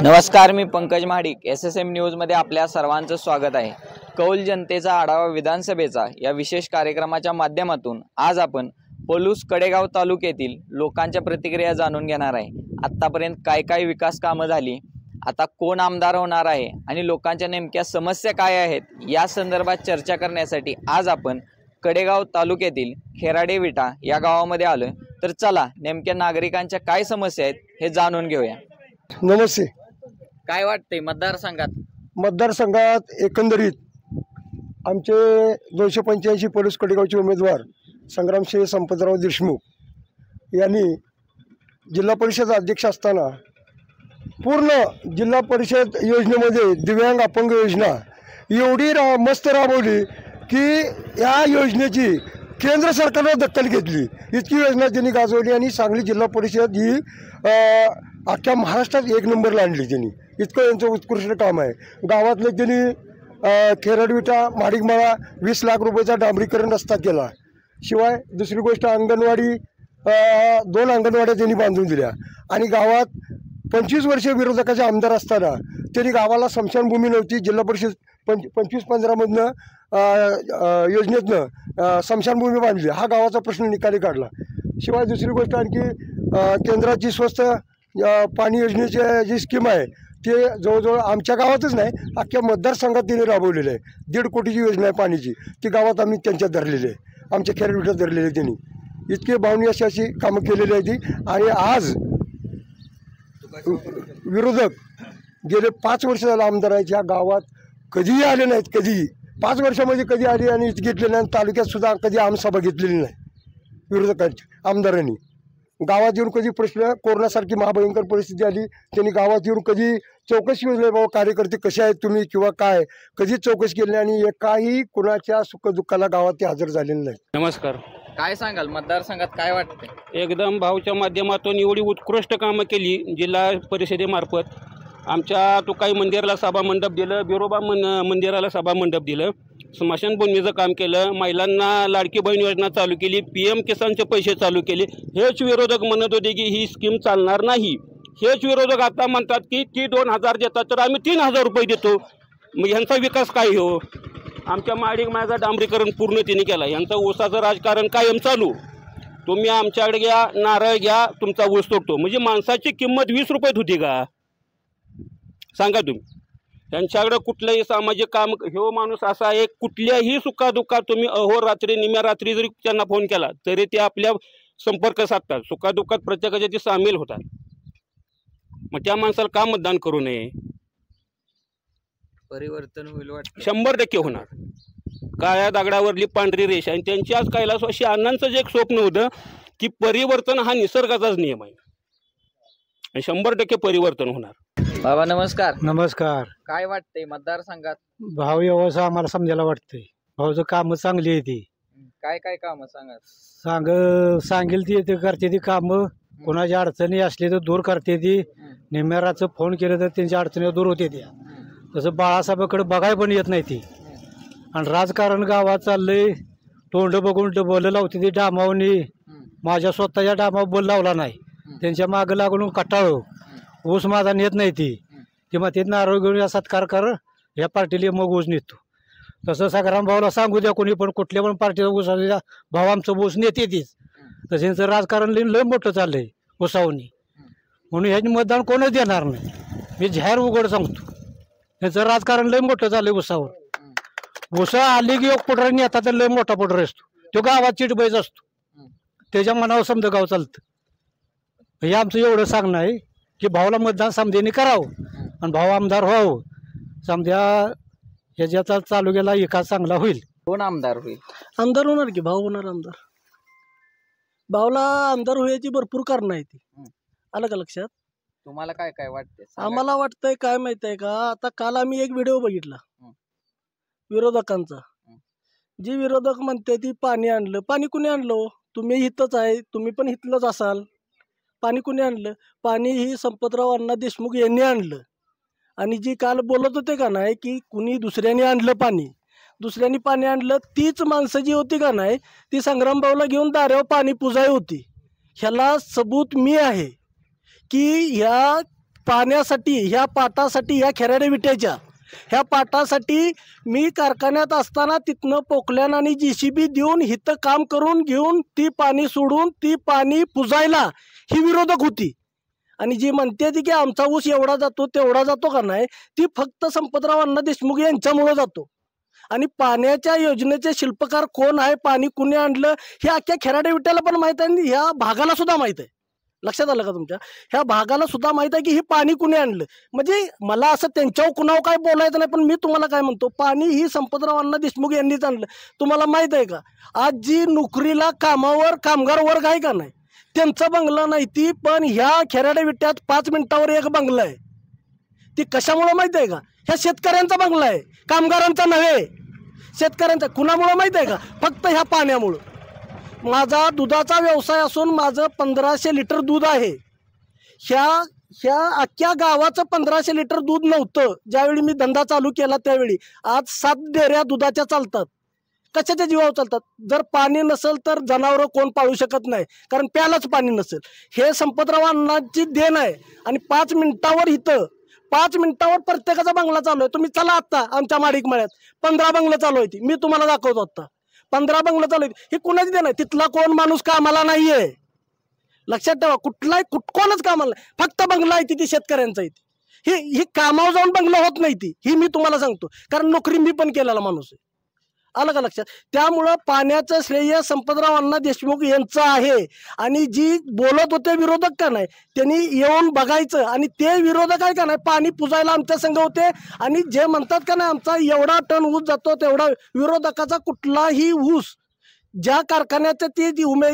नमस्कार, मी Pankaj Mahadik. SSM news मध्ये आपल्या सर्वांचं स्वागत आहे. कौल जनतेचा आढावा विधानसभेचा या विशेष कार्यक्रमाच्या माध्यमातून आज आपण पलूस कडेगाव तालुक्यातील लोकांच्या प्रतिक्रिया जाणून घेणार आहे. आतापर्यंत काय काय विकास कामं झाली, आता कोण आमदार होणार आहे आणि लोकांच्या नेमक्या समस्या काय आहेत या संदर्भात चर्चा करण्यासाठी आज आपण कडेगाव तालुक्यातील खेराडे विटा या गावामध्ये आलो. तर चला नेमक्या नागरिकांच्या काय समस्या आहेत हे जाणून घेऊया. नमस्ते. काय वाटतंय मतदारसंघात एकंदरीत आमचे 285 पलूस कडेगावचे उमेदवार संग्रामसिंह संपतराव देशमुख यांनी जिल्हा परिषद अध्यक्ष असताना पूर्ण जिल्हा परिषद योजनेमध्ये दिव्यांग अपंग योजना एवढी मस्त राबवली की या योजनेची केंद्र सरकारने दखल घेतली. इतकी योजना त्यांनी गाजवली आणि सांगली जिल्हा परिषद ही अख्ख्या महाराष्ट्रात 1 नंबरला आणली त्यांनी. इतकं यांचं उत्कृष्ट काम आहे. गावातलं त्यांनी खेराडविटा माडिकमाळा 20 लाख रुपयाचा डांबरीकरण रस्ता केला. शिवाय दुसरी गोष्ट अंगणवाडी 2 अंगणवाड्या त्यांनी बांधून दिल्या. आणि गावात 25 वर्ष विरोधकाचे आमदार असताना त्यांनी गावाला स्मशानभूमी नव्हती. जिल्हा परिषद 25-15मधनं योजनेतनं स्मशानभूमी बांधली. हा गावाचा प्रश्न निकाली काढला. शिवाय दुसरी गोष्ट आणखी केंद्राची स्वस्त पाणी योजनेची जी स्कीम आहे ते जवळजवळ आमच्या गावातच नाही अख्ख्या मतदारसंघात त्यांनी राबवलेली आहे. 1.5 कोटीची योजना आहे पाणीची, ती गावात आम्ही त्यांच्यात धरलेली आहे. आमच्या खेराडविटात धरलेली आहे त्यांनी. इतके भावनी अशी कामं केलेली आहे ती. आणि आज विरोधक गेले 5 वर्ष झालं आमदार आहेत ह्या गावात कधीही आले नाहीत. कधीही 5 वर्षामध्ये कधी आली आणि इतकी घेतले नाही. तालुक्यात सुद्धा कधी आमसभा घेतलेली नाही विरोधकांची आमदारांनी. गावात येऊन कधी प्रश्न कोरोनासारखी महाभयंकर परिस्थिती आली त्यांनी गावात येऊन कधी चौकशी केली, बाबा कार्यकर्ते कसे आहेत तुम्ही किंवा काय, कधी चौकशी केली आणि एकाही कुणाच्या सुखदुःखाला गावात ते हजर झालेले नाही. नमस्कार. काय सांगाल, मतदारसंघात काय वाटतंय? एकदम भाऊच्या माध्यमातून एवढी उत्कृष्ट कामं केली जिल्हा परिषदेमार्फत. आमच्या तुकाई मंदिराला सभा मंडप दिलं, बिरोबा मंदिराला सभा मंडप दिलं, स्मशानभूमीचं काम केलं, महिलांना लाडकी बहीण योजना चालू केली, PM किसानचे पैसे चालू केले. हेच विरोधक म्हणत होते की ही स्कीम चालणार नाही. हेच विरोधक आता म्हणतात की ती 2,000 देतात तर आम्ही 3,000 रुपये देतो. मग ह्यांचा विकास काय हो? आमच्या माडिकमाळ्याचं डांबरीकरण पूर्ण तिने केला. यांचं ऊसाचं राजकारण कायम चालू. तुम्ही आमच्याकडे घ्या, नारळ घ्या, तुमचा ऊस तोडतो. म्हणजे माणसाची किंमत 20 रुपयात होती का सांगा तुम्ही? त्यांच्याकडे कुठलंही सामाजिक काम, ह्यो माणूस असा आहे कुठल्याही सुखादुःखात तुम्ही अहोरात्री निम्या रात्री जरी त्यांना फोन केला तरी ते आपल्या संपर्क साधतात. सुखादुःखात प्रत्येकाच्या ते सामील होतात. मग त्या माणसाला का मतदान करू नये? परिवर्तन होईल वाटतं? 100% होणार. काळ्या दगडावरली पांढरी रेष. आणि त्यांची आज कैलासवासी अण्णांचं जे एक स्वप्न होतं की परिवर्तन हा निसर्गाचाच नियम आहे आणि 100% परिवर्तन होणार. बाबा नमस्कार. नमस्कार. काय वाटतंय मतदारसंघात? भाऊ व्यवस्था आम्हाला समजायला वाटतंय. भाऊचं कामं चांगली आहे ती. काय काय कामं सांगा? सांगेल ती ते करते ती कामं. कोणाच्या अडचणी असली तर दूर करते ती. निम्याराचं फोन केलं तर त्यांच्या अडचणी दूर होते त्या. तसं बाळासाहेबाकडे बघाय पण येत नाही ती. आणि राजकारण गावात चाललंय. तोंड बघून बोल लावते ती डामावनी. माझ्या स्वतःच्या डामावर बोल लावला नाही. त्यांच्या मागं लागून कटाळो. ऊस माझा नेत नाही ती मग ते नारळ घेऊन या सत्कार कर ह्या पार्टीला मग ऊस नेतो. तसं संग्राम भाऊला सांगू द्या कोणी पण कुठल्या पण पार्टीला ऊस द्या, भाऊ आमचं ऊस नेते तीच. तसं त्यांचं राजकारण लय मोठं चाललंय ऊसावनी. म्हणून ह्याची मतदान कोणच देणार नाही. मी जाहीर उघड सांगतो त्यांचं राजकारण लय मोठं चाललंय ऊसावर. ऊसा आली की एक पुढारी नेता तर लय मोठा पुढारी असतो. तो गावात चिटबाईच असतो. त्याच्या मनावर समजा गाव चालतं. हे आमचं एवढं सांगणं आहे की भाऊला मतदान समजेने करावं आणि भाऊ आमदार व्हावं. समजा ह्याच्याचा चालू गेला एका चांगला होईल. कोण आमदार होईल? आमदार होणार की भाऊ होणार आमदार. भाऊला आमदार होण्याची भरपूर कारणं आहेत. आलं का लक्षात? तुम्हाला काय काय वाटतंय? आम्हाला वाटतंय काय माहित आहे का, आता काल आम्ही एक व्हिडिओ बघितला विरोधकांचा. जी विरोधक म्हणते ती पाणी आणलं. पाणी कुणी आणलं? तुम्ही इथंच आहे, तुम्ही पण इथलंच असाल. पाणी कुणी आणलं? पाणी ही संपतराव अण्णा देशमुख यांनी आणलं. आणि जी काल बोलत होते का नाही की कुणी दुसऱ्याने आणलं पाणी, दुसऱ्याने पाणी आणलं, तीच माणसं जी होती का नाही ती संग्रामभाऊला घेऊन दारावर पाणी पुजाई होती. ह्याला सबूत मी आहे की ह्या पाण्यासाठी, ह्या पाटासाठी, ह्या खेराडे विट्याच्या ह्या पाटासाठी मी कारखान्यात असताना तिथनं पोकल्यान आणि JCB देऊन इथं काम करून घेऊन ती पाणी सोडून ती पाणी पुजायला ही विरोधक होती. आणि जी म्हणते ती की आमचा ऊस एवढा जातो तेवढा जातो का नाही, ती फक्त संपतराव अण्णा देशमुख यांच्यामुळे जातो. आणि पाण्याच्या योजनेचे शिल्पकार कोण आहे, पाणी कुणी आणलं हे अख्ख्या खेराडे विट्याला पण माहीत आहे आणि ह्या भागाला सुद्धा माहीत आहे. लक्षात आलं का तुमच्या? ह्या भागाला सुद्धा माहीत आहे की हे पाणी कुणी आणलं. म्हणजे मला असं त्यांच्यावर कुणावर काय बोलायचं नाही, पण मी तुम्हाला काय म्हणतो, पाणी ही संपतराव अण्णा देशमुख यांनीच आणलं. तुम्हाला माहीत आहे का, आज जी नोकरीला कामावर कामगार वर्ग आहे का नाही, त्यांचा बंगला नाही ती, पण ह्या खेराडे विट्यात 5 मिनिटावर एक बंगला आहे. ती कशामुळे माहिती आहे का? ह्या शेतकऱ्यांचा बंगला आहे, कामगारांचा नव्हे, शेतकऱ्यांचा. कुणामुळे माहिती आहे का? फक्त ह्या पाण्यामुळं. माझा दुधाचा व्यवसाय असून माझं 1500 लिटर दूध आहे. ह्या अख्ख्या गावाचं 1500 लिटर दूध नव्हतं ज्यावेळी मी धंदा चालू केला त्यावेळी. आज 7 डेऱ्या दुधाच्या चालतात. कशाच्या जीवावर चालतात? जर पाणी नसेल तर जनावरं कोण पाळू शकत नाही, कारण प्यालाच पाणी नसेल. हे संपतराव अण्णांची देण आहे. आणि 5 मिनिटावर इथं 5 मिनिटावर प्रत्येकाचा बंगला चालू आहे. तुम्ही चला आत्ता आमच्या माडिक मळ्यात 15 बंगलं चालू आहे ती, मी तुम्हाला दाखवतो आत्ता 15 बंगलं चालू आहे. हे कुणाची देण आहे? तिथला कोण माणूस कामाला नाहीये, लक्षात ठेवा. कोणच कामाला नाही, फक्त बंगला आहे ती शेतकऱ्यांचा आहे. ही कामावर जाऊन बंगला होत नाही ती, ही मी तुम्हाला सांगतो, कारण नोकरी मी पण केलेला माणूस आहे. आलं का लक्षात? त्यामुळं पाण्याचं श्रेय संपतराव अण्णा देशमुख यांचं आहे. आणि जी बोलत होते विरोधक का नाही, त्यांनी येऊन बघायचं. आणि ते विरोधक आहे का नाही, पाणी पुजायला आमच्या संघ होते. आणि जे म्हणतात का नाही आमचा एवढा टन ऊस जातो तेवढा, विरोधकाचा कुठलाही ऊस ज्या कारखान्याचं ती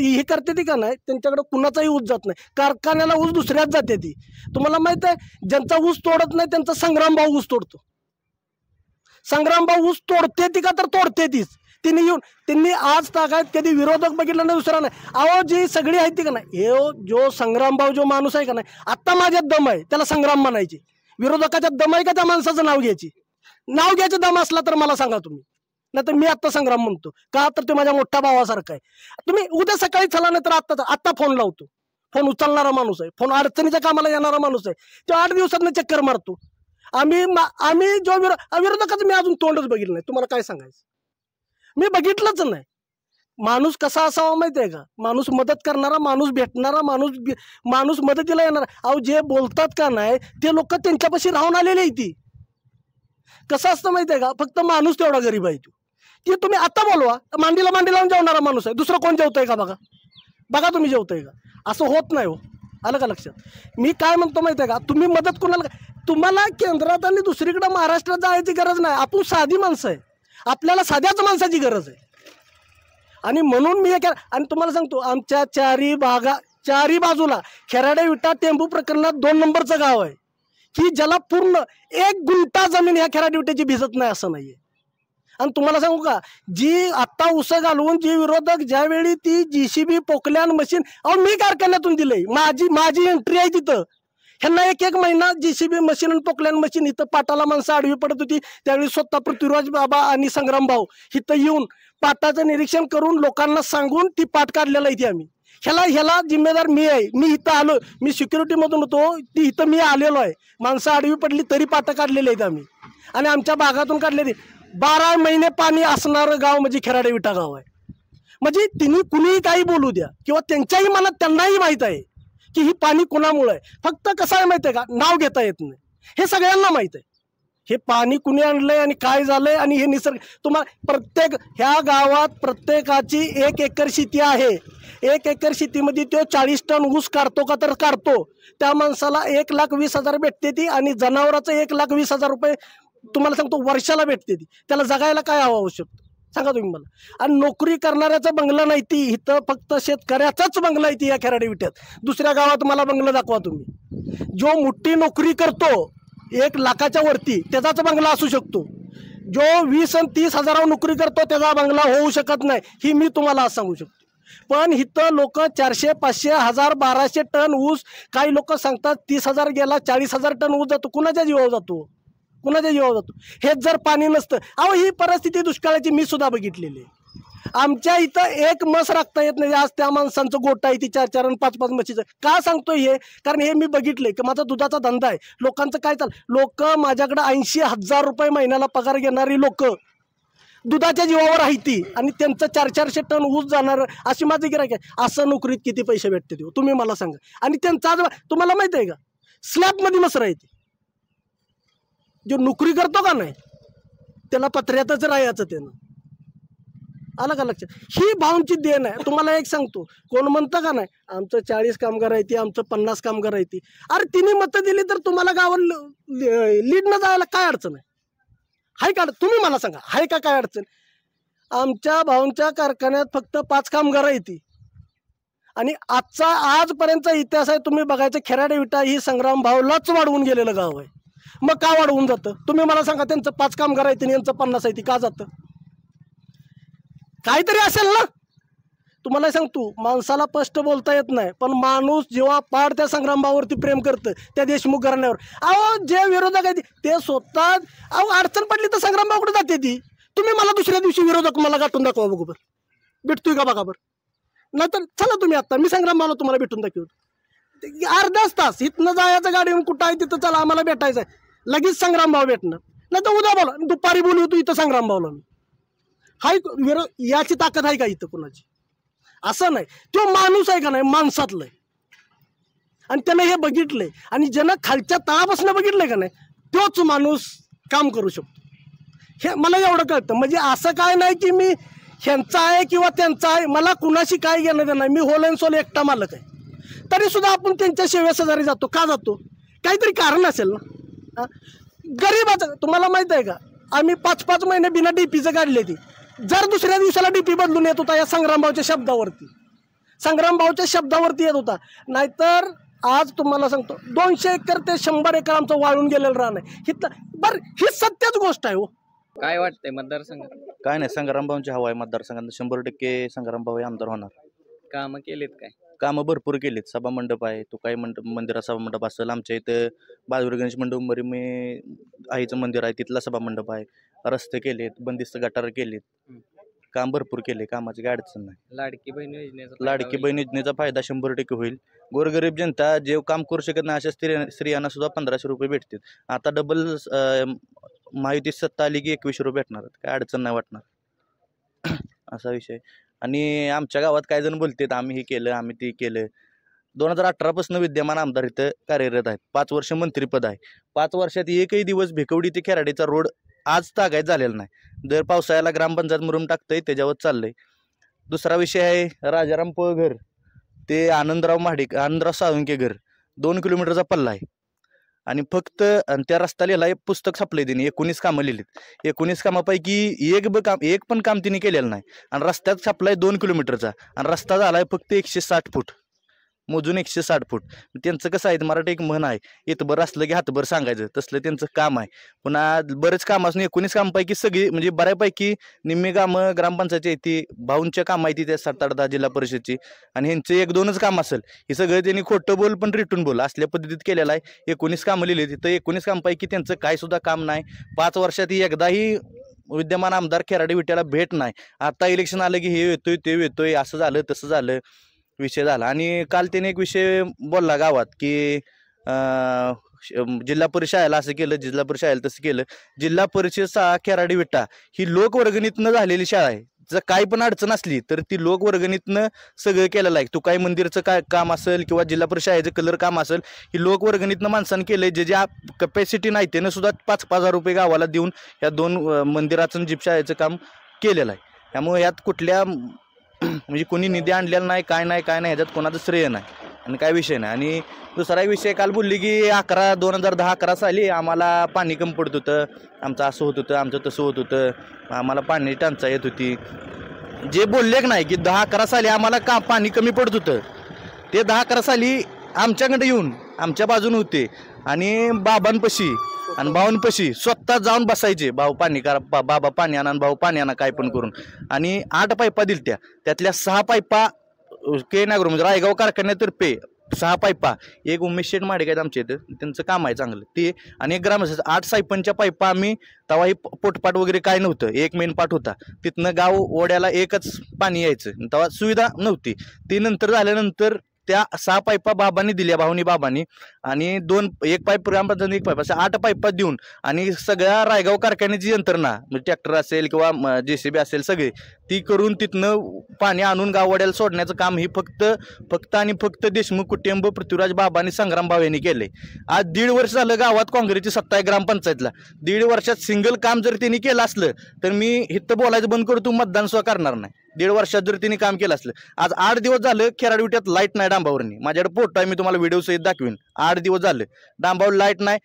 हे करते ती का नाही, त्यांच्याकडे कुणाचाही ऊस जात नाही. कारखान्याला ऊस दुसऱ्याच जाते ती. तुम्हाला माहित आहे, ज्यांचा ऊस तोडत नाही त्यांचा संग्रामभाऊ ऊस तोडतो. संग्रामभाऊ ऊस तोडते ती का तर तोडते तीच. त्यांनी आज तागायत कधी विरोधक बघितला नाही, दुसरा नाही. अहो जी सगळी आहे ती का नाही, हे जो संग्रामभाऊ जो माणूस आहे का नाही, आत्ता माझ्यात दम आहे त्याला संग्राम म्हणायची. विरोधकाच्या दम आहे का त्या माणसाचं नाव घ्यायचं दम असला तर मला सांगा तुम्ही, नाही तर मी आत्ता संग्राम म्हणतो का, तर ते माझ्या मोठ्या भावासारखा आहे. तुम्ही उद्या सकाळी चला नाही तर आत्ता फोन लावतो. फोन उचलणारा माणूस आहे, फोन अडचणीच्या कामाला येणारा माणूस आहे. तो 8 दिवसात चक्कर मारतो. आम्ही जो विरोधकाचं मी अजून तोंडच बघितलं नाही. तुम्हाला काय सांगायचं, मी बघितलंच नाही. माणूस कसा असावा माहिती आहे का? माणूस मदत करणारा, माणूस भेटणारा, माणूस मदतीला येणारा. अहो जे बोलतात का नाही ते लोक त्यांच्यापाशी राहून आलेले आहे. ती कसं असतं माहिती आहे का? फक्त माणूस तेवढा गरीब आहे. ती तुम्ही आता बोलवा, मांडीला लावून जेवणारा माणूस आहे. दुसरं कोण जेवतंय का? बघा तुम्ही जेवतंय का? असं होत नाही हो. आलं का लक्षात? मी काय म्हणतो माहिती आहे का, तुम्ही मदत कोणाला, तुम्हाला केंद्रात आणि दुसरीकडे महाराष्ट्रात जायची गरज नाही. आपण साधी माणसं आहे, आपल्याला साध्याच माणसाची गरज आहे. आणि म्हणून मी आणि तुम्हाला सांगतो, आमच्या चारी बाजूला खेराडे विटा टेंबू प्रकरणात 2 नंबरचं गाव आहे की ज्याला पूर्ण 1 गुंठा जमीन ह्या खेराडे विट्याची भिजत नाही असं नाहीये. आणि तुम्हाला सांगू का, जी आत्ता उसं घालवून जी विरोधक ज्यावेळी ती JCB पोकल्यान मशीन, अहो मी कारखान्यातून दिलंय, माझी एंट्री आहे तिथं. ह्यांना 1 महिना JCB मशीन आणि पोकल्यान मशीन इथं पाटाला माणसं आडवी पडत होती. त्यावेळी स्वतः पृथ्वीराज बाबा आणि संग्राम भाऊ इथं येऊन पाटाचं निरीक्षण करून लोकांना सांगून ती पाट काढलेला आहे. आम्ही ह्याला जिम्मेदार मी आहे. मी इथं आलो, मी सिक्युरिटीमधून होतो, ती इथं मी आलेलो आहे. माणसं आडवी पडली तरी पाटं काढलेली आहेत आम्ही. आणि आमच्या भागातून काढलेली 12 महिने पाणी असणारं गाव म्हणजे खेराडे विटा गाव आहे. म्हणजे तिने कुणीही काही बोलू द्या किंवा त्यांच्याही मनात त्यांनाही माहीत आहे की ही पाणी कुणामुळे आहे. फक्त कसं आहे माहिती आहे का, नाव घेता येत नाही. हे सगळ्यांना माहीत आहे हे पाणी कुणी आणलंय आणि काय झालंय. आणि हे निसर्ग, तुम्हाला ह्या गावात प्रत्येकाची 1 एकर शेती आहे. 1 एकर शेतीमध्ये तो 40 टन ऊस काढतो का तर काढतो. त्या माणसाला 1,20,000 भेटते ती. आणि जनावराचं 1,20,000 रुपये तुम्हाला सांगतो वर्षाला भेटते ती. त्याला जगायला काय हवं आवश्यक सांगा तुम्ही मला. आणि नोकरी करणाऱ्याचा बंगला नाही ती, इथं फक्त शेतकऱ्याचाच बंगला आहे ती या खेराडे विट्यात. दुसऱ्या गावात मला बंगला दाखवा तुम्ही. जो मोठी नोकरी करतो 1 लाखाच्या वरती त्याचाच बंगला असू शकतो. जो 20 आणि 30 हजारावर नोकरी करतो त्याचा बंगला होऊ शकत नाही, ही मी तुम्हाला आज सांगू शकतो. पण इथं लोक 400, 500, 1000, 1200 टन ऊस, काही लोक सांगतात 30,000 गेला, 40,000 टन ऊस जातो. कुणाच्या जीवावर जातो? हेच जर पाणी नसतं. अहो ही परिस्थिती दुष्काळाची मी सुद्धा बघितलेली आहे. आमच्या इथं एक म्हस राखता येत नाही. आज त्या माणसांचं गोठा आहे ती 4-4 आणि 5-5 म्हशीचं. का सांगतोय हे? कारण हे मी बघितलंय की माझा दुधाचा धंदा आहे. लोकांचं काय लोक माझ्याकडे 80,000 रुपये महिन्याला पगार घेणारी लोक दुधाच्या जीवावर आहे ती, आणि त्यांचं 400-400 टन ऊस जाणार अशी माझं गिऱ्हाईक आहे. असं नोकरीत किती पैसे भेटते तुम्ही मला सांगा. आणि त्यांचा तुम्हाला माहित आहे का, स्लॅबमध्ये मसर आहे ती. जो नोकरी करतो का नाही त्याला पत्र्यातच राहायचं. त्यानं आलं का लक्षात? ही भाऊंची देण आहे. तुम्हाला एक सांगतो, कोण म्हणतं का नाही आमचं 40 कामगार आहे ती, आमचं 50 कामगार आहे ती. अरे तिने मतं दिली तर तुम्हाला गावाला लीडनं जायला काय अडचण आहे? हाय का? तुम्ही मला सांगा, हाय का काय अडचण? आमच्या भाऊंच्या कारखान्यात फक्त 5 कामगार आहे ती, आणि आजपर्यंतचा इतिहास आहे तुम्ही बघायचं, खेराडे विटा ही संग्राम भाऊलाच वाढवून गेलेलं गाव आहे. मग का वाढवून जातं? तुम्ही मला सांगा. त्यांचं 5 कामगार आहे यांचं 50 आहे ती, का जातं? काहीतरी असेल ना. तुम्हाला सांगतो, माणसाला स्पष्ट बोलता येत नाही, पण माणूस जेव्हा पाड त्या संग्राम भाऊवरती प्रेम करतं, त्या देशमुख घराण्यावर. अहो जे विरोधक आहेत ते स्वतः अडचण पडली तर संग्राम भाऊकडे जाते ती. तुम्ही मला दुसऱ्या दिवशी विरोधक मला गाठून दाखवा बघू बरं, भेटतोय का बघा बरं. नाहीतर चला तुम्ही आता, मी संग्राम भाऊला तुम्हाला भेटून दाखवतो. अर्धाच तास इथनं जायचं गाडीवरून, कुठं आहे तिथं चला आम्हाला भेटायचं आहे, लगेच संग्राम भाऊ भेटणार. नाही तर उद्या बोला, दुपारी बोलू तू इथं संग्राम भाऊला. मी हाय याची ताकद आहे का इथं कुणाची? असं नाही. तो माणूस आहे का नाही, माणसातलं आहे, आणि त्यानं हे बघितलंय, आणि ज्यानं खालच्या तळापासून बघितलंय का नाही तोच माणूस काम करू शकतो. हे मला एवढं कळतं. म्हणजे असं काय नाही की मी ह्यांचा आहे किंवा त्यांचा आहे, मला कुणाशी काय घेणं देणं नाही. मी होल अँड सोल एकटा मालक आहे. तरी सुद्धा आपण त्यांच्या शेवेशेजारी जातो. का जातो? काहीतरी कारण असेल ना. गरीबाचं तुम्हाला माहित आहे का, आम्ही 5-5 महिने बिना डीपीचं काढले ती. जर दुसऱ्या दिवसाला डीपी बदलून येत होता या संग्रामभाऊच्या शब्दावरती येत होता. नाहीतर आज तुम्हाला सांगतो 200 एकर ते 100 एकर आमचं वाळून गेलेलं रान आहे. बरं ही सत्यच गोष्ट आहे. हो काय वाटतंय मतदारसंघात? काय नाही, संग्रामभाऊंची हवा आहे मतदारसंघात. 100% संग्रामभाऊ आमदार होणार. कामं केलीत काय? कामं भरपूर केलीत. सभामंडप आहे, तो काही मंदिरात सभामंडप असेल. आमच्या इथं बाजूर गणेश मंडप उंबरी मी आईचं मंदिर आहे, तिथला सभामंडप आहे. रस्ते केलेत, बंदिस्त गटार केलेत. काम भरपूर केले, कामाची काय अडचण नाही. लाडकी बहीण योजनेचा फायदा 100% होईल. गोरगरीब जनता जे काम करू शकत नाही अशा स्त्रियांना सुद्धा 1500 रुपये भेटतील. आता डबल महायुती सत्ता आली की 2100 रुपये भेटणार, काय अडचण नाही वाटणार असा विषय. आणि आमच्या गावात काय जण बोलतात आम्ही हे केलं आम्ही ते केलं. 2018 पासून विद्यमान आमदार इथं कार्यरत आहेत. 5 वर्ष मंत्रिपद आहे. 5 वर्षात एकही दिवस भिकवडी ते खेराडीचा रोड आज तागायत झालेला नाही. दर पावसाळ्याला ग्रामपंचायत मुरुम टाकतंय, त्याच्यावर चाललंय. दुसरा विषय आहे राजाराम पळघर ते आनंदराव साळुंके घर, 2 किलोमीटरचा पल्ला आहे. आणि फक्त त्या रस्ता लिहिला पुस्तक छापलंय तिने, 19 कामं लिहिलीत. 19 कामापैकी एक पण काम तिने केलेलं नाही. आणि रस्त्यात छापलाय 2 किलोमीटरचा, आणि रस्ता झालाय फक्त 160 फूट, मोजून 160 फूट. त्यांचं कसं आहे, मराठी एक म्हण आहे, इथभर असलं की हातभर सांगायचं, तसलं त्यांचं काम आहे. पुन्हा बरेच काम असून 19 कामापैकी सगळी म्हणजे बऱ्यापैकी निम्मी कामं ग्रामपंचायतची येते, भाऊंच्या कामं आहे त्या 7-8-10 जिल्हा परिषदची, आणि ह्यांचं 1-2च काम असेल. हे सगळं त्यांनी खोटं बोल पण रिटून बोल असल्या पद्धतीत केलेलं आहे. 19 कामं लिहिली तिथं, 19 कामापैकी त्यांचं काय सुद्धा काम नाही. 5 वर्षात एकदाही विद्यमान आमदार खेराडी विट्याला भेट नाही. आता इलेक्शन आलं की हे येतोय ते येतोय, असं झालं तसं झालं, विषय झाला. आणि काल त्याने एक विषय बोलला गावात की जिल्हा परिषद शाळेला असं केलं, जिल्हा परिषद शाळेला तसं केलं. जिल्हा परिषद शाळा खेराडी विटा ही लोकवर्गणीतनं झालेली शाळा आहे. जर काही पण अडचण असली तर ती लोकवर्गणीतनं सगळं केलेलं आहे. तू काही मंदिरचं काय काम असेल किंवा जिल्हा परिषद शाळेचं कलर काम असेल, ही लोकवर्गणीतनं माणसानं केलंय. ज्या कपॅसिटी नाही त्यानं सुद्धा 5,000 रुपये गावाला देऊन या 2 मंदिराचं जीप शाळेचं काम केलेलं आहे. त्यामुळे यात कुठल्या म्हणजे कोणी निधी आणलेला नाही, काय नाही ह्याच्यात कोणाचं श्रेय नाही आणि काय विषय नाही. आणि दुसरा विषय काल बोलली की 2010-11 साली आम्हाला पाणी कमी पडत होतं, आमचं असं होत होतं, आमचं तसं होत होतं, आम्हाला पाणी टंचाई येत होती. जे बोलले की नाही की 10-11 साली आम्हाला पाणी कमी पडत होतं, ते 10-11 साली आमच्याकडे येऊन आमच्या बाजूने होते आणि बाबांपाशी आणि भाऊंपाशी स्वतः जाऊन बसायचे. भाऊ पाणी करा, बाबा पाणी आणा, भाऊ पाणी आणा, काय पण करून. आणि 8 पाईपा दिलत्या, त्यातल्या 6 पाईपा के नागरू म्हणजे रायगाव कारखान्यातर्फे 6 पाईपा, एक उमेश शेठ माडिक आहेत आमच्या इथं, त्यांचं काम आहे चांगलं ते, आणि एक ग्रामस्थ 8 सायपनच्या पाईपा आम्ही तेव्हा ही पोटपाट वगैरे काय नव्हतं, एक मेन पाट होता, तिथनं गाव ओढ्याला एकच पाणी यायचं, तेव्हा सुविधा नव्हती. ती नंतर झाल्यानंतर त्या 6 पाईपा बाबांनी दिल्या, भाऊनी बाबांनी, आणि एक पाईप ग्रामपंचायत, एक पाईप, असं 8 पाईपा देऊन, आणि सगळ्या रायगाव कारखान्याची यंत्रणा म्हणजे ट्रॅक्टर असेल किंवा JCB असेल सगळे ती करून तिथनं पाणी आणून गाववाड्याला सोडण्याचं काम ही फक्त आणि फक्त देशमुख कुटुंब, पृथ्वीराज बाबा आणि संग्राम भाऊ यांनी केले. आज 1.5 वर्ष झालं गावात काँग्रेसची सत्ता आहे ग्रामपंचायतला. 1.5 वर्षात सिंगल काम जर त्यांनी केलं असलं तर मी इथं बोलायचं बंद करतो, मतदान सुद्धा करणार नाही. 1.5 वर्षात जर त्यांनी काम केलं असलं. आज 8 दिवस झालं खेराड विट्यात लाईट नाही डांबावरनी, माझ्याकडे फोटो आहे, मी तुम्हाला व्हिडिओ सहित दाखवीन. 8 दिवस झालं डांबावर लाईट नाही.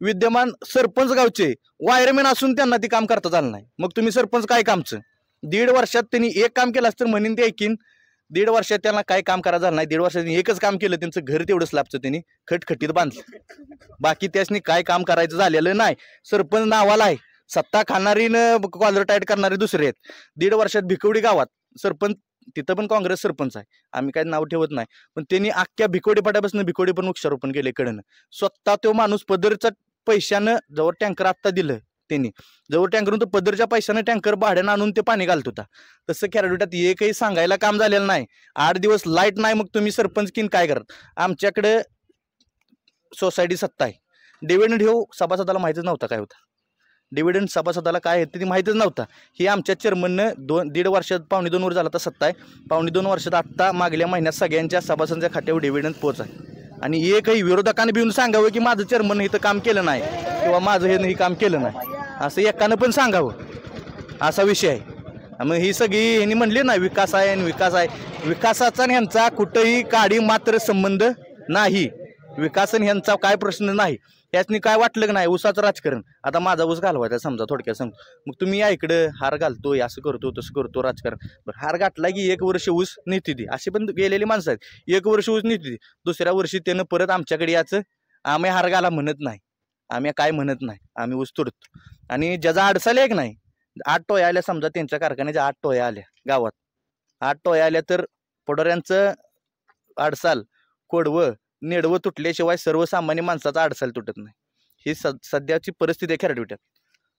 विद्यमान सरपंच गावचे वायरमॅन असून त्यांना ते काम करता झालं नाही. मग तुम्ही सरपंच काय कामचं? 1.5 वर्षात त्यांनी एक काम केलं असतं म्हणून ते ऐकीन. 1.5 वर्षात त्यांना काय काम करायचं झालं नाही. 1.5 वर्षात एकच काम केलं, त्यांचं घर तेवढं स्लॅबचं त्यांनी खटखटीत बांधलं. बाकी त्यासनी काय काम करायचं झालेलं नाही. सरपंच नावाला आहे, सत्ता खाणारी न कॉलर टाईट करणारे दुसरे आहेत. 1.5 वर्षात भिकवडी गावात सरपंच, तिथं पण काँग्रेस सरपंच आहे, आम्ही काही नाव ठेवत नाही, पण त्यांनी अख्ख्या भिकोडी पाट्यापासून भिकोडी पण वृक्षारोपण केले कडनं. स्वतः तो माणूस पदरच्या पैशानं, जवळ टँकर आत्ता दिलं त्यांनी, जवळ टँकरून तो पदरच्या पैशानं टँकर भाड्यानं आणून ते पाणी घालत होता. तसं खेराड विट्यात एकही सांगायला काम झालेलं नाही. 8 दिवस लाईट नाही, मग तुम्ही सरपंच किन काय करत? आमच्याकडे सोसायटी सत्ता आहे, डिव्हिडंड हे सभासदाला माहितीच नव्हता काय होता. डिव्हिडंड सभासदाला काय आहे ते माहितीच नव्हता. ही आमच्या चेअरमननं 1.5 वर्षात, 2.5 वर्ष झाला तर सत्ता आहे, 2.5 वर्षात आत्ता मागल्या महिन्यात सगळ्यांच्या सभासदांच्या खात्यावर डिव्हिडंड पोच आहे. आणि एकही विरोधकाने भिवून सांगावं की माझं चेअरमन इथं काम केलं नाही किंवा माझं हे काम केलं नाही, असं एकानं पण सांगावं, असा विषय आहे. मग ही सगळी ह्यांनी म्हणली ना विकास आहे आणि विकास आहे, विकासाचा ह्यांचा कुठंही काडी मात्र संबंध नाही. विकास ह्यांचा काय प्रश्न नाही. याचनी काय वाटलं की नाही ऊसाचं राजकारण, आता माझा ऊस घालवायचा समजा, थोडक्यात सांगतो, मग तुम्ही या इकडं हार घालतोय, असं करतो तसं करतो राजकारण. बरं, हार घातला की 1 वर्ष ऊस नेते ती, अशी पण गेलेली माणसं आहेत. 1 वर्ष ऊस नेते ती, दुसऱ्या वर्षी त्यानं परत आमच्याकडे याचं, आम्ही हार घाला म्हणत नाही, आम्ही काय म्हणत नाही, आम्ही ऊस तोडतो. आणि ज्याचा अडसाल एक नाही, 8 टोया आल्या समजा, त्यांच्या कारखान्याच्या 8 टोया आल्या गावात, 8 टोया आल्या तर पोडऱ्यांचं अडसाल, कोडवं नेडवं तुटल्याशिवाय सर्वसामान्य माणसाचा अडसाल तुटत नाही. ही सध्याची परिस्थिती आहे खेराड विट्यात.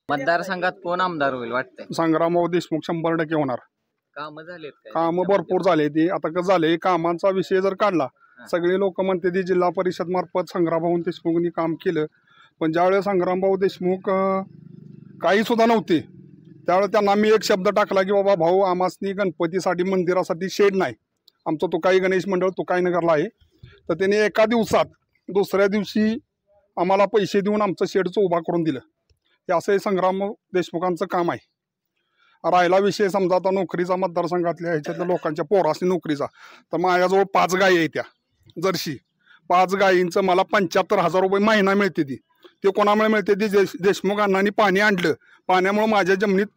मतदारसंघात कोण आमदार होईल वाटतंय? संग्रामभाऊ देशमुख 100% होणार. कामं झालेत काय? कामं भरपूर झाले. ती आता कसं झाले, कामांचा विषय जर काढला, सगळे लोक म्हणते ती जिल्हा परिषद मार्फत संग्रामभाऊ देशमुखांनी काम केलं, पण ज्यावेळेस संग्रामभाऊ देशमुख काही सुद्धा नव्हते त्यावेळेस त्यांना मी एक शब्द टाकला की बाबा भाऊ, आमासनी गणपतीसाठी मंदिरासाठी शेड नाही, आमचं तुकाई गणेश मंडळ तुकाई नगरला आहे, तर त्यांनी एका दिवसात दुसऱ्या दिवशी आम्हाला पैसे देऊन आमचं शेडचं उभा करून दिलं. हे असं संग्राम देशमुखांचं काम आहे. राहिला विषय समजा आता नोकरीचा, मतदारसंघातल्या ह्याच्यातल्या लोकांच्या पोरासनी नोकरीचा, तर माझ्याजवळ 5 गायी आहे, त्या जर्शी 5 गायींचं मला 75,000 रुपये महिना मिळते. ते कोणामुळे मिळते? ती देशमुख अण्णांनी पाणी आणलं, पाण्यामुळे माझ्या जमिनीत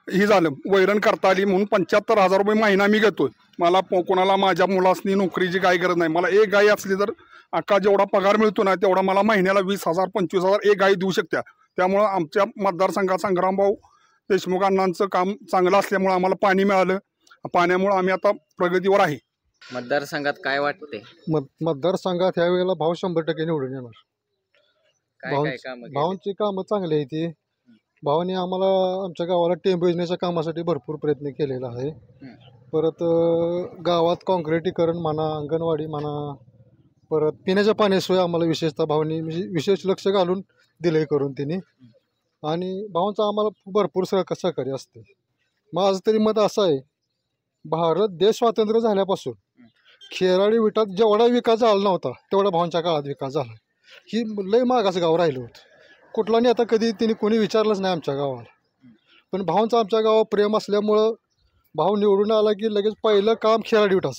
ही झालं, वैरण करता आली म्हणून 75,000 रुपये महिना मी घेतोय. मला कोणाला माझ्या मुलासनी नोकरीची काय गरज नाही. मला एक गाय असली तर अख्खा जेवढा पगार मिळतो ना तेवढा मला महिन्याला 20,000 25,000 एक गाय देऊ शकत्या. त्यामुळं आमच्या मतदारसंघात संग्रामभाऊ देशमुख अण्णांचं काम चांगलं असल्यामुळं आम्हाला पाणी मिळालं, पाण्यामुळं आम्ही आता प्रगतीवर आहे. मतदारसंघात काय वाटते? मतदारसंघात ह्या वेळेला भाऊ 100% निवडून येणार. भाऊंची कामं चांगली आहे. ती भावाने आम्हाला आमच्या गावाला टेंबू योजनेच्या कामासाठी भरपूर प्रयत्न केलेला आहे. परत गावात काँक्रिटीकरण म्हणा, अंगणवाडी म्हणा, परत पिण्याच्या पाण्याशिवाय आम्हाला विशेषतः भावांनी म्हणजे विशेष लक्ष घालून दिले करून त्यांनी. आणि भावांचं आम्हाला भरपूर सहकार्य असते. माझं तरी मत असं आहे, भारत देश स्वातंत्र्य झाल्यापासून खेराडी विटात जेवढा विकास झाला नव्हता तेवढा भावांच्या काळात विकास झाला. ही लय मागाचं गाव राहिलं होतं. कुठला नाही आता कधी त्यांनी कोणी विचारलंच नाही आमच्या गावाला. पण भावांचं आमच्या गावावर प्रेम असल्यामुळं भाऊ निवडून आला की लगेच पहिलं काम खेराडी विटाच.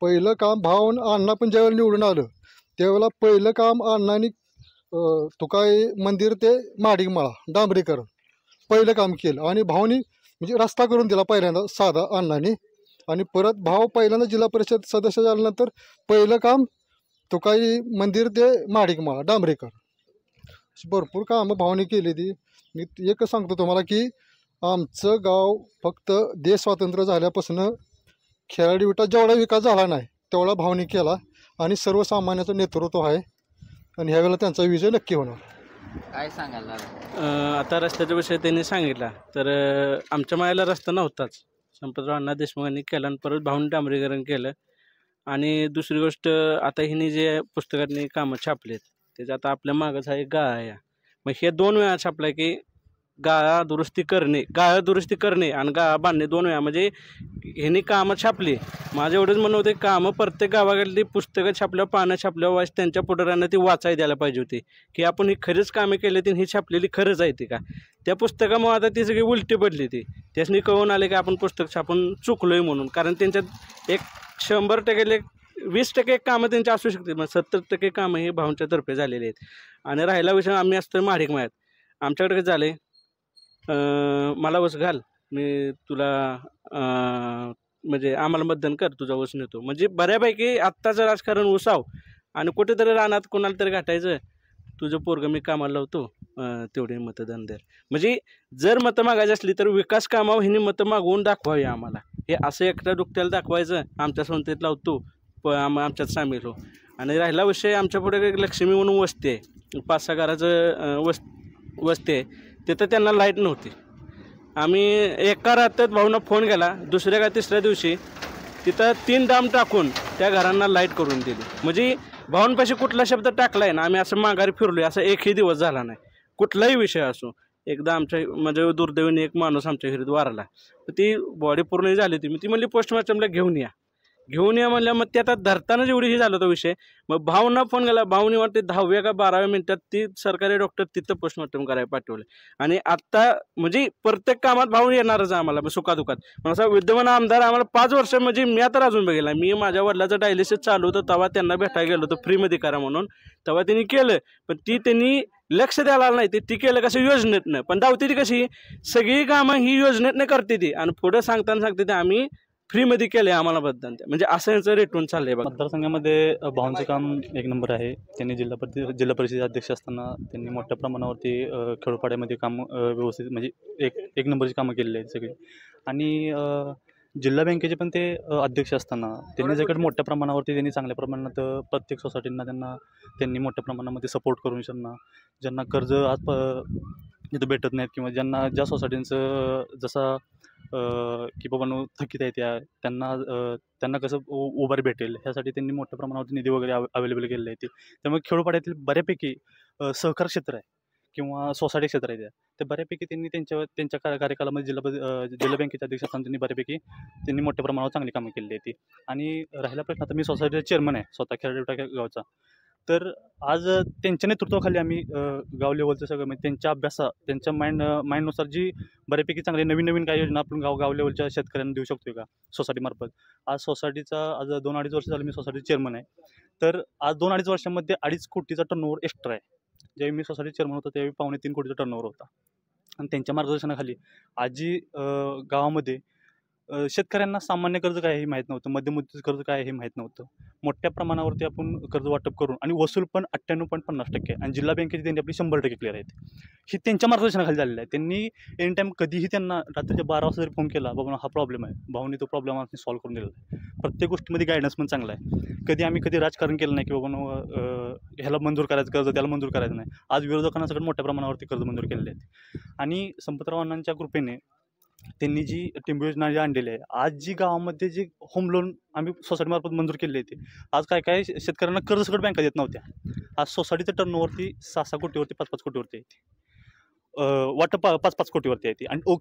पहिलं काम भाऊन अण्णा पण ज्यावेळेला निवडून आलं त्यावेळेला पहिलं काम अण्णांनी तुकाई मंदिर ते माडिकमाळा डांबरीकरण पहिलं काम केलं. आणि भाऊनी म्हणजे रस्ता करून दिला पहिल्यांदा साधा अण्णांनी. आणि परत भाऊ पहिल्यांदा जिल्हा परिषद सदस्य झाल्यानंतर पहिलं काम तुकाई मंदिर ते माडिकमाळा डांबरीकरण भरपूर कामं भावनी केली. ती मी एकच सांगतो तुम्हाला की आमचं गाव फक्त देश स्वातंत्र्य झाल्यापासून खेराडी विटा जेवढा विकास झाला नाही तेवढा भावनी केला. आणि सर्वसामान्याचं नेतृत्व आहे आणि ह्यावेळेला त्यांचा विजय नक्की होणार. काय सांगाल दादा? आता रस्त्याच्या विषयी त्यांनी सांगितला तर आमच्या मायाला रस्ता नव्हताच. संपतराव अण्णा देशमुखांनी केला आणि परत भाऊन डांबरीकरण केलं. आणि दुसरी गोष्ट, आता हिने जे पुस्तकातनी कामं छापलेत त्याचं आता आपल्या मागच आहे गाळा आहे. मग हे 2 वेळा छापला की गाळा दुरुस्ती करणे आणि गाळा बांधणे 2 वेळा. म्हणजे ह्यांनी कामं छापली. माझं एवढंच म्हणणं होते, कामं प्रत्येक गावाकडली पुस्तकं छापल्यावर पानं छापल्यावर त्यांच्या पुढाऱ्यांना ती वाचायला द्यायला पाहिजे होती की आपण ही खरंच कामे केली ती ही छापलेली खरंच आहे ती का. त्या पुस्तकामुळे आता ती सगळी उलटी पडली. ती त्यासनी कळून आले की आपण पुस्तक छापून चुकलोय म्हणून. कारण त्यांच्यात एक 100% 20% कामं त्यांची असू शकते, मग 70% कामं ही भाऊंच्या तर्फे झालेली आहेत. आणि राहिला विषय, आम्ही असतो महाडिक मायात. आमच्याकडे काय झाले, मला वस घाल, मी तुला म्हणजे आम्हाला मतदान कर, तुझा वस नेतो. म्हणजे बऱ्यापैकी आत्ताचं राजकारण उसाव आणि कुठेतरी रानात कोणाला तरी गाठायचं, तुझं पोरगं मी कामाला लावतो, तेवढे मतदान द्या. म्हणजे जर मतं मागायची असली तर विकास कामावर हिने मतं मागवून दाखवावी आम्हाला. हे असं एकट्या दुकट्याला दाखवायचं आमच्या संस्थेत लावतो आमच्यात सामील हो. आणि राहिला विषय, आमच्या पुढे एक लक्ष्मी म्हणून वस्ती आहे, 5-6 घराचं वस्ती आहे. तिथं त्यांना लाईट नव्हती. आम्ही एका रात्रीत भाऊंना फोन केला, दुसऱ्या का तिसऱ्या दिवशी तिथं 3 डाम टाकून त्या घरांना लाईट करून दिली. म्हणजे भाऊंपाशी कुठला शब्द टाकलाय ना, आम्ही असं माघारी फिरलोय असं एकही दिवस झाला नाही. कुठलाही विषय असो. एकदा आमच्या म्हणजे दुर्दैवाने एक माणूस आमच्या घरीत वारला, तर ती बॉडी पूर्ण झाली होती. ती म्हणली पोस्टमॉर्टमला घेऊन या म्हणल्या. मग ते आता धरताना जेवढी ही झाला होता विषय, मग भाऊंना फोन केला, भाऊनी वाटते 10व्या का 12व्या मिनिटात ती सरकारी डॉक्टर तिथं पोस्टमॉर्टम करायला पाठवले. आणि आत्ता म्हणजे प्रत्येक कामात भाऊ येणारच आम्हाला सुखादुखात. पण असा विद्यमान आमदार आम्हाला 5 वर्ष, म्हणजे मी तर अजून बघितला. मी माझ्या वडिलाचं डायलिसिस चालू होतं तेव्हा त्यांना भेटायला गेलो होतो फ्रीमध्ये करा म्हणून, तेव्हा त्यांनी केलं. पण त्यांनी लक्ष द्यायला नाही. ती केलं कसं योजनेतनं, पण धावते ती कशी सगळी कामं ही योजनेतनं करते ती. आणि पुढं सांगते ते आम्ही फ्रीमध्ये केले, आम्हाला मतदान द्या. म्हणजे असं यांचं रेटून चाललंय. मतदारसंघामध्ये भाऊंचं काम 1 नंबर आहे. त्यांनी जिल्हा परिषद अध्यक्ष असताना त्यांनी मोठ्या प्रमाणावरती खेडोपाड्यामध्ये काम व्यवस्थित, म्हणजे एक नंबरची कामं केलेली आहेत सगळी. आणि जिल्हा बँकेचे पण ते अध्यक्ष असताना त्यांनी सगळं मोठ्या प्रमाणावरती त्यांनी चांगल्या प्रमाणात प्रत्येक सोसायटींना त्यांनी मोठ्या प्रमाणामध्ये सपोर्ट करून ज्यांना कर्ज आज तिथं भेटत नाहीत किंवा ज्या सोसायटींचं जसा की बाबा थकीत आहे त्यांना कसं उभारी भेटेल ह्यासाठी त्यांनी मोठ्या प्रमाणावर निधी वगैरे अवेलेबल केलेले आहे. त्यामुळे खेडोपाड्यातील बऱ्यापैकी सहकार क्षेत्र आहे किंवा सोसायटी क्षेत्र आहे ते बऱ्यापैकी त्यांनी त्यांच्या कार्यकालामध्ये जिल्हा बँकेचे अध्यक्ष असताना त्यांनी मोठ्या प्रमाणावर चांगली कामं केलेली आहे ती. आणि राहिला प्रश्न, आता मी सोसायटीचा चेअरमन आहे स्वतः खेरडेविटा गावचा. तर आज त्यांच्या नेतृत्वाखाली आम्ही गाव लेवलचं सगळं, म्हणजे त्यांच्या माइंडनुसार जी बऱ्यापैकी चांगली नवीन काही योजना आपण गाव लेवलच्या शेतकऱ्यांना देऊ शकतो का सोसायटीमार्फत. आज 2-2.5 वर्ष झालं मी सोसायटी चेअरमन आहे. तर आज 2-2.5 वर्षामध्ये 2.5 कोटीचा टर्नओव्हर एक्स्ट्रा आहे. ज्यावेळी मी सोसायटी चेअरमन होतो त्यावेळी 2.25 कोटीचा टर्नओव्हर होता. आणि त्यांच्या मार्गदर्शनाखाली आजी गावामध्ये शेतकऱ्यांना सामान्य कर्ज काय हे माहीत नव्हतं, मध्यम कर्ज काय हे माहीत नव्हतं. मोठ्या प्रमाणावरती आपण कर्ज वाटप करून आणि वसूल पण 98.50% आणि जिल्हा बँकेची त्यांनी आपली 100% क्लिअर आहेत. ही त्यांच्या मार्गदर्शनाखाली झालेलं आहे. त्यांनी एनी टाईम कधीही त्यांना रात्रीच्या 12 वाजता जरी फोन केला, बाबा हा प्रॉब्लेम आहे, भाऊनी तो प्रॉब्लेम आम्ही सॉल्व्ह करून दिलेला आहे. प्रत्येक गोष्टीमध्ये गायडन्स पण चांगला आहे. आम्ही राजकारण केलं नाही की बाबा ह्याला मंजूर करायचं कर्ज, त्याला मंजूर करायचं नाही. आज विरोधकांना सगळं मोठ्या प्रमाणावरती कर्ज मंजूर केलेले आहेत. आणि संपतराव अण्णांच्या कृपेने त्यांनी जी टिंबू योजना जी आणलेली आहे, आज जी गावामध्ये जी होम लोन आम्ही सोसायटीमार्फत मंजूर केले होते, आज काय शेतकऱ्यांना कर्ज सगळं बँका देत नव्हत्या. आज सोसायटीचं टर्नओव्हरती 6-6 कोटीवरती 5-5 कोटीवरती येते, वाटप 5-5 कोटीवरती येते. आणि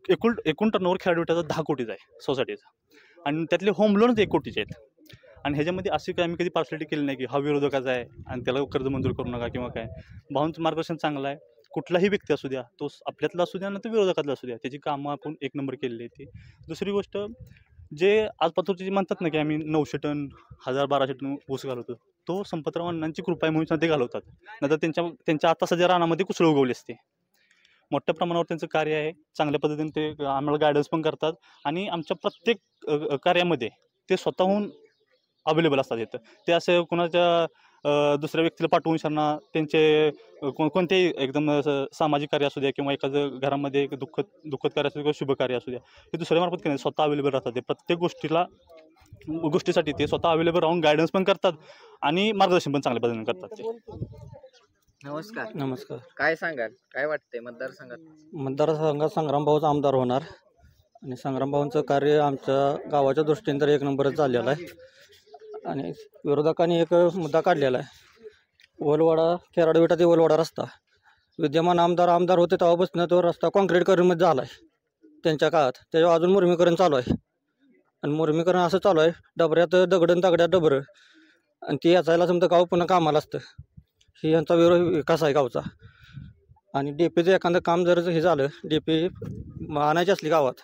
एकूण टर्नओव्हर खेळाडूटाचा 10 कोटीचा आहे सोसायटीचा. आणि त्यातले होम लोनच 1 कोटीचे आहेत. आणि ह्याच्यामध्ये अशी काय आम्ही कधी पार्सलिटी केली नाही की हा विरोधकाचा आहे आणि त्याला कर्ज मंजूर करू नका किंवा काय. भाऊंचं मार्गदर्शन चांगलं आहे. कुठलाही व्यक्ती असू द्या, तो आपल्यातला असू द्या ना तो विरोधकातला असू द्या, त्याची कामं आपण 1 नंबर केलेली आहे ती. दुसरी गोष्ट, जे आज पतोरचे म्हणतात ना की आम्ही 900 टन 1000-1200 टन ऊस घालवतो, तो संपतराव अण्णांची कृपा म्हणून ते घालवतात. नंतर त्यांच्या आता सध्या रानामध्ये कुसळ उगवली असते. मोठ्या प्रमाणावर त्यांचं कार्य आहे. चांगल्या पद्धतीने ते आम्हाला गायडन्स पण करतात. आणि आमच्या प्रत्येक कार्यामध्ये ते स्वतःहून अवेलेबल असतात. येतं ते असं कोणाच्या दुसऱ्या व्यक्तीला पाठवून त्यांना त्यांचे कोणतेही एकदम सामाजिक कार्य असू द्या किंवा एखादं घरामध्ये एक दुःखद कार्य असू द्या किंवा शुभ कार्य असू द्या, हे दुसऱ्यामार्फत केलं स्वतः अवेलेबल राहतात. ते प्रत्येक गोष्टीला गोष्टीसाठी ते स्वतः अवेलेबल राहून गायडन्स पण करतात आणि मार्गदर्शन पण चांगल्या पद्धतीने करतात ते. नमस्कार. नमस्कार. काय सांगाल, काय वाटतंय मतदारसंघात? मतदारसंघात संग्रामभाऊचा आमदार होणार आणि संग्रामभाऊंचं कार्य आमच्या गावाच्या दृष्टीने तर एक नंबरच झालेलं आहे. आणि विरोधकांनी एक मुद्दा काढलेला आहे, ओलवाडा खेराडविटा ते ओलवाडा रस्ता. विद्यमान आमदार होते तेव्हापासून तो रस्ता काँक्रीटकरणमध्ये झाला आहे त्यांच्या काळात. त्याच्यावर अजून मुरमीकरण चालू आहे आणि मुरमीकरण असं चालू आहे, डबऱ्यात दगडन दगड्यात डबरं आणि ती याचायला समजा गाव पुन्हा कामाला असतं. ही यांचा विकास आहे गावचा. आणि डीपीचं एखादं काम जर हे झालं, डीपी आणायची असली गावात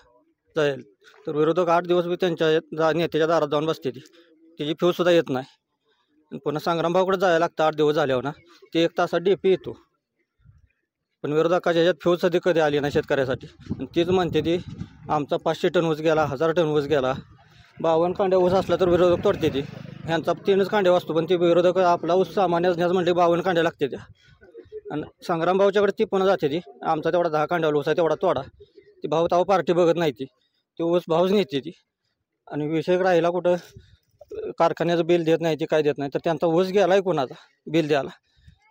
जाईल तर विरोधक 8 दिवस त्यांच्या नेत्याच्या दारात जाऊन बसते. त्याची फ्यूजसुद्धा येत नाही. पुन्हा संग्रामभाऊकडे जायला लागतं 8 दिवस झाल्यावर ना, ते 1 तासात डीपी येतो. पण विरोधकाच्या ह्याच्यात फ्यूज सध्या कधी आली नाही शेतकऱ्यासाठी. आणि तीच म्हणते ती आमचा 500 टन ऊस गेला, 1000 टन ऊस गेला. 52 कांड्या ऊस असला तर विरोधक तोडते ती. ह्यांचा 3च कांड्या असतो, पण ती विरोधक आपला ऊस सामान्य असण्यास म्हणजे 52 कांड्या लागते त्या. आणि संग्रामभाऊच्याकडे ती पुन्हा जाते ती, आमचा तेवढा 10 कांड्यावर ऊस आहे तेवढा तोडा. ती भाऊ तेव्हा पार्टी बघत नाही, ती ऊस भाऊच नेते ती. आणि विषय राहिला कुठं कारखान्याचं बिल देत नाही, ती काय देत नाही. तर त्यांचा ऊस गेला आहे कोणाचा बिल द्यायला,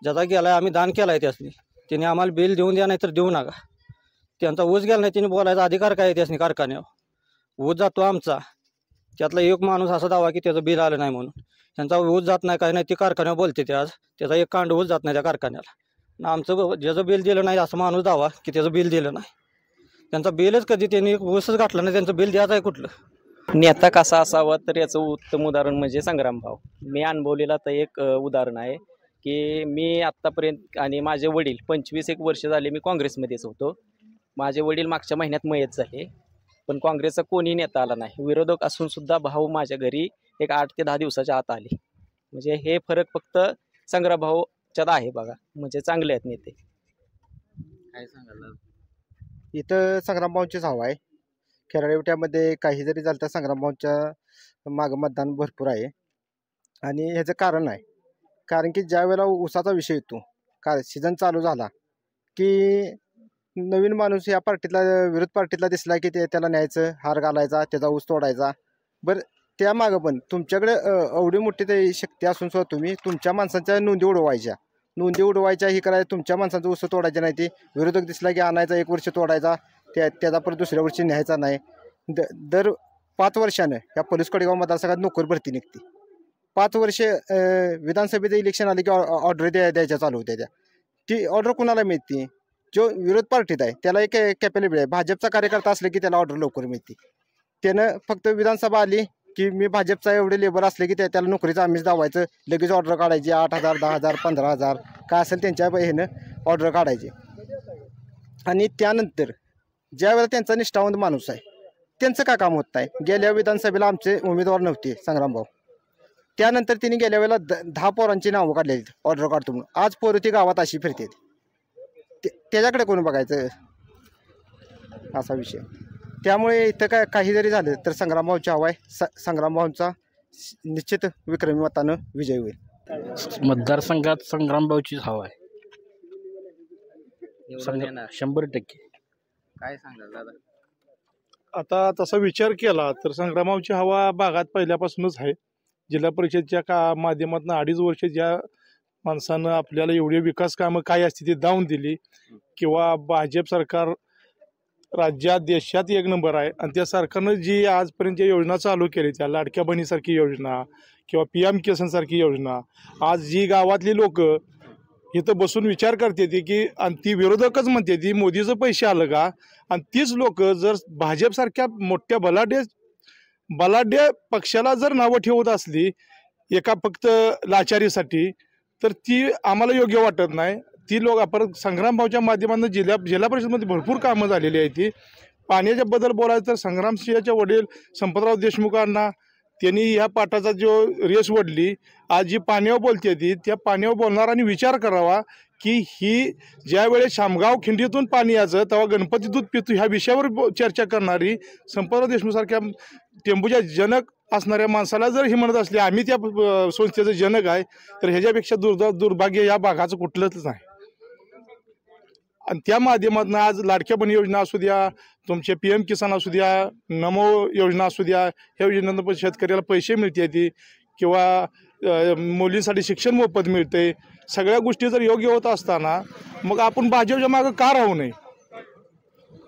ज्याचा गेला आहे आम्ही दान केला आहे त्यासनी, त्याने आम्हाला बिल देऊन द्या नाही तर देऊ नका. त्यांचा ऊस गेला नाही, तिने बोलायचा अधिकार काय आहे त्यासनी कारखान्यावर. ऊस जातो आमचा, त्यातला एक माणूस असा दावा की त्याचं बिल आलं नाही म्हणून. त्यांचा ऊस जात नाही काय नाही, ती कारखान्यावर बोलते ते. आज त्याचा एक कांड ऊस जात नाही त्या कारखान्याला. आमचं ज्याचं बिल दिलं नाही असं माणूस दावा की त्याचं बिल दिलं नाही. त्यांचा बिलच कधी त्यांनी ऊसच घातला नाही, त्यांचं बिल द्यायचं आहे कुठलं. नेता कसा असावा तर याचं उत्तम उदाहरण म्हणजे संग्रामभाऊ. मी अनुभवलेलं तर एक उदाहरण आहे की मी आत्तापर्यंत आणि माझे वडील 25 वर्ष झाले मी काँग्रेसमध्येच होतो. माझे वडील मागच्या महिन्यात मयत झाले, पण काँग्रेसचा कोणी नेता आला नाही. विरोधक असून सुद्धा भाऊ माझ्या घरी एक 8 ते 10 दिवसाच्या आत आले. म्हणजे हे फरक फक्त संग्रामभाऊच्यात आहे बघा. म्हणजे चांगले आहेत नेते. काय सांगाल? इथं संग्रामभाऊंचीच हवा आहे. खेराडेविट्यामध्ये काही जरी झालं तर संग्रामभाऊंच्या मागं मतदान भरपूर आहे. आणि ह्याचं कारण आहे, कारण की ज्या वेळेला ऊसाचा विषय येतो, सीझन चालू झाला की नवीन माणूस या पार्टीतला विरोध पार्टीतला दिसला की त्याला न्यायचं, हार घालायचा, त्याचा ऊस तोडायचा. बरं त्यामागं पण तुमच्याकडे एवढी मोठी ते शक्ती असून सुद्धा तुम्ही तुमच्या माणसांच्या नोंदी उडवायच्या ही करायचं, तुमच्या माणसांचं ऊस तोडायचं नाही. ती विरोधक दिसला की आणायचा, 1 वर्ष तोडायचा, त्याचा परत दुसऱ्या वर्षी न्यायचा नाही. दर 5 वर्षानं या पोलीस कडेगाव मतदारसंघात नोकर भरती निघते. 5 वर्ष विधानसभेचं इलेक्शन आले की ऑर्डर द्यायच्या चालू होत्या. ती ऑर्डर कुणाला मिळते? जो विरोध पार्टीत आहे त्याला एक कॅपॅबिलिटी आहे. भाजपचा कार्यकर्ता असले की त्याला ऑर्डर लवकर मिळते. त्यानं फक्त विधानसभा आली की मी भाजपचा एवढे लेबर असले की त्याला नोकरीचं आम्हीच दावायचं, लगेच ऑर्डर काढायची. 8,000 10,000 15,000 काय असेल त्यांच्या ह्यानं ऑर्डर काढायचे. आणि त्यानंतर ज्या वेळेला त्यांचा निष्ठावंत माणूस आहे त्यांचं का काम होत नाही? गेल्या विधानसभेला आमचे उमेदवार नव्हते संग्रामभाऊ, त्यानंतर त्यांनी गेल्या वेळेला 10 पोरांची नावं काढलेली ऑर्डर काढतो म्हणून. आज पोरं ती गावात अशी फिरते, त्याच्याकडे कोण बघायचं असा विषय. त्यामुळे इथं काही जरी झालं तर संग्रामभाऊची हवा आहे. संग्रामभाऊंचा निश्चित विक्रमी मतानं विजय होईल. मतदारसंघात संग्रामभाऊचीच हवा आहे 100%. काय सांगाल दादा? आता तसा विचार केला तर संग्रामभाऊची हवा भागात पहिल्यापासूनच आहे. जिल्हा परिषदच्या माध्यमातून 2.5 वर्ष ज्या माणसानं आपल्याला एवढे विकास कामं काय असते ती दावून दिली, किंवा भाजप सरकार राज्यात देशात 1 नंबर आहे. आणि त्या सरकारनं जी आजपर्यंत ज्या योजना चालू केली, त्या लाडक्या बहिणीसारखी योजना किंवा PM किसानसारखी योजना, आज जी गावातली लोक इथं बसून विचार करते ती की, आणि ती विरोधकच म्हणते ती मोदीचं पैसे आलं का. आणि तीच लोक जर भाजपसारख्या मोठ्या बलाढ्य पक्षाला जर नावं ठेवत असली एका फक्त लाचारीसाठी, तर ती आम्हाला योग्य वाटत नाही. ती लोक परत संग्रामभाऊच्या माध्यमातून जिल्हा परिषदमध्ये भरपूर कामं झालेली आहे. ती पाण्याच्या बद्दल बोलायचं तर संग्रामसिंहाचे वडील संपतराव देशमुखांना त्यांनी ह्या पाटाचा जो रेस वडली, आज जी पाण्यावर बोलते ती त्या पाण्यावर बोलणाऱ्यांनी विचार करावा की ही ज्या वेळेस शामगाव खिंडीतून पाणी यायचं तेव्हा गणपती दूध पितो ह्या विषयावर चर्चा करणारी संपतराव देशमुखांसारख्या टेंबूच्या जनक असणाऱ्या माणसाला जर ही म्हणत असली आम्ही त्या संस्थेचं जनक आहे, तर ह्याच्यापेक्षा दुर्भाग्य या भागाचं कुठलंच नाही. आणि त्या माध्यमातून आज लाडक्या बहीण योजना असू द्या, तुमचे PM किसान असू द्या, नमो योजना असू द्या, ह्या योजनेतून पण शेतकऱ्याला पैसे मिळते ती किंवा मुलींसाठी शिक्षण मोफत मिळते. सगळ्या गोष्टी जर योग्य होत असताना मग आपण भाजपच्या मागं का राहू नये?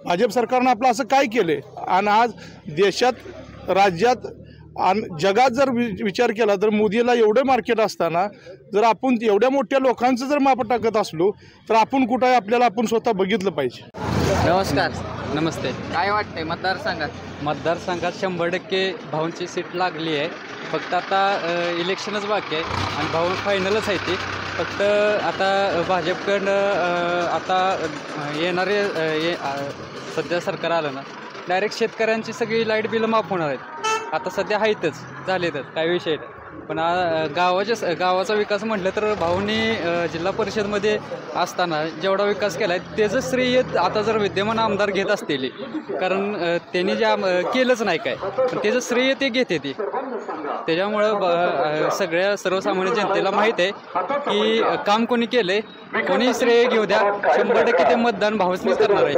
भाजप सरकारनं आपलं असं काय केलं? आणि आज देशात, राज्यात आणि जगात जर विचार केला तर मोदीला एवढं मार्केट असताना जर आपण एवढ्या मोठ्या लोकांचं जर माप टाकत असलो तर आपण कुठं आहे आपल्याला आपण स्वतः बघितलं पाहिजे. नमस्कार. नमस्ते. काय वाटतंय मतदारसंघात? मतदारसंघात 100% भाऊंची सीट लागली आहे. फक्त आता इलेक्शनच बाकी आहे आणि भाऊ फायनलच आहे ती. फक्त आता भाजपकडनं आता येणारे सध्या सरकार आलं ना, डायरेक्ट शेतकऱ्यांची सगळी लाईट बिलं माफ होणार आहेत. आता सध्या आहेतच, झालेतच, काही विषय नाही. पण गावाचा विकास म्हटलं तर भाऊंनी जिल्हा परिषदमध्ये असताना जेवढा विकास केला आहे त्याचं श्रेय आता जर विद्यमान आमदार घेत असतील, कारण त्यांनी केलंच नाही काय, पण त्याचं श्रेय ते घेते ती. त्याच्यामुळं सर्वसामान्य जनतेला माहीत आहे की काम कोणी केलं आहे, कोणी श्रेय घेऊ द्या, 100% ते मतदान भाऊच करणार आहे.